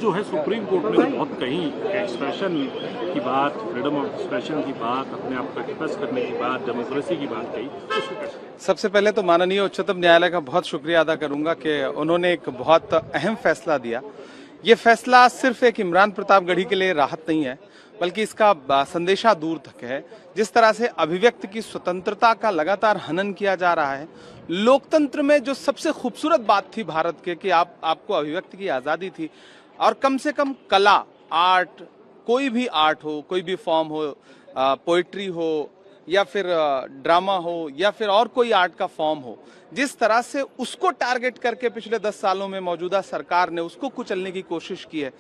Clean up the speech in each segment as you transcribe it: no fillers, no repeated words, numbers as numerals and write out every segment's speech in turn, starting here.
जो है supreme court ने बहुत कही एक्सप्रेशन की बात, फ्रीडम ऑफ एक्सप्रेशन की बात, अपने आप को एक्सप्रेस करने की बात, डेमोक्रेसी की बात कही। उसको कैसे? सबसे पहले तो माननीय उच्चतम न्यायालय का बहुत शुक्रिया अदा करूंगा कि उन्होंने एक बहुत अहम फैसला दिया। ये फैसला सिर्फ एक इमरान प्रतापगढ़ी के लिए राहत नहीं है, बल्कि इसका संदेशा दूर तक है। जिस तरह से अभिव्यक्ति की स्वतंत्रता का लगातार हनन किया जा रहा है, लोकतंत्र में जो सबसे खूबसूरत बात थी भारत के कि आपको अभिव्यक्ति की आज़ादी थी, और कम से कम कला, आर्ट, कोई भी आर्ट हो, कोई भी फॉर्म हो, पोइट्री हो या फिर ड्रामा हो या फिर और कोई आर्ट का फॉर्म हो, जिस तरह से उसको टारगेट करके पिछले 10 सालों में मौजूदा सरकार ने उसको कुचलने की कोशिश की है,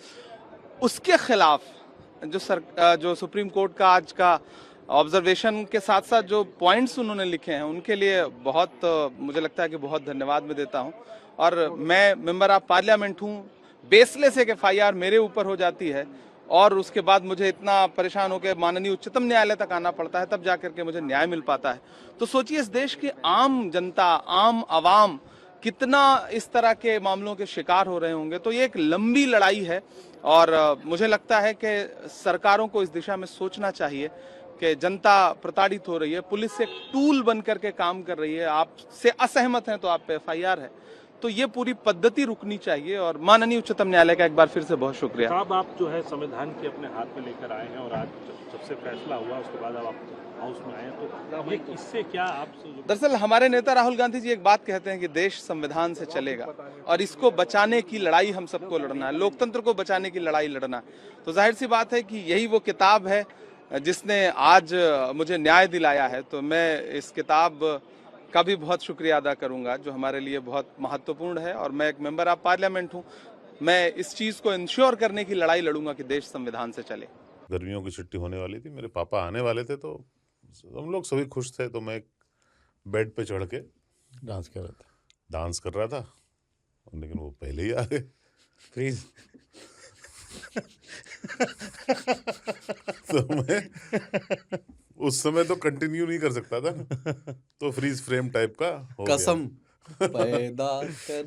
उसके खिलाफ जो सुप्रीम कोर्ट का आज का ऑब्जर्वेशन के साथ साथ जो पॉइंट्स उन्होंने लिखे हैं, उनके लिए बहुत मुझे लगता है कि बहुत धन्यवाद मैं देता हूं। और मैं मेंबर ऑफ पार्लियामेंट हूं, बेसलेस एक एफआईआर मेरे ऊपर हो जाती है और उसके बाद मुझे इतना परेशान होकर माननीय उच्चतम न्यायालय तक आना पड़ता है, तब जाकर के मुझे न्याय मिल पाता है। तो सोचिए इस देश की आम जनता, आम आवाम कितना इस तरह के मामलों के शिकार हो रहे होंगे। तो ये एक लंबी लड़ाई है और मुझे लगता है कि सरकारों को इस दिशा में सोचना चाहिए कि जनता प्रताड़ित हो रही है, पुलिस एक टूल बन करके काम कर रही है, आपसे असहमत हैं तो आप पे एफआईआर है। तो ये पूरी पद्धति रुकनी चाहिए और माननीय उच्चतम न्यायालय का एक बार फिर से बहुत शुक्रिया। साहब, आप जो है संविधान के अपने हाथ में लेकर आए हैं और आज जब से फैसला हुआ उसके बाद अब आप हाउस में आए हैं, तो ये इससे क्या आप? दरअसल हमारे नेता राहुल गांधी जी एक बात कहते हैं कि देश संविधान से चलेगा और इसको बचाने की लड़ाई हम सबको लड़ना है, लोकतंत्र को बचाने की लड़ाई लड़ना है। तो जाहिर सी बात है कि यही वो किताब है जिसने आज मुझे न्याय दिलाया है। तो मैं इस किताब का भी बहुत शुक्रिया अदा करूंगा जो हमारे लिए बहुत महत्वपूर्ण है, और मैं एक मेंबर ऑफ पार्लियामेंट हूं। मैं इस चीज को इंश्योर करने की लड़ाई लड़ूंगा कि देश संविधान से चले। गर्मियों की छुट्टी होने वाली थी, मेरे पापा आने वाले थे, तो हम लोग सभी खुश थे। तो मैं एक बेड पे चढ़ के डांस कर रहा था, लेकिन वो पहले ही आ गए। प्लीज तो मैं उस समय तो कंटिन्यू नहीं कर सकता था ना, तो फ्रीज फ्रेम टाइप का हो गया। कसम पैदा कर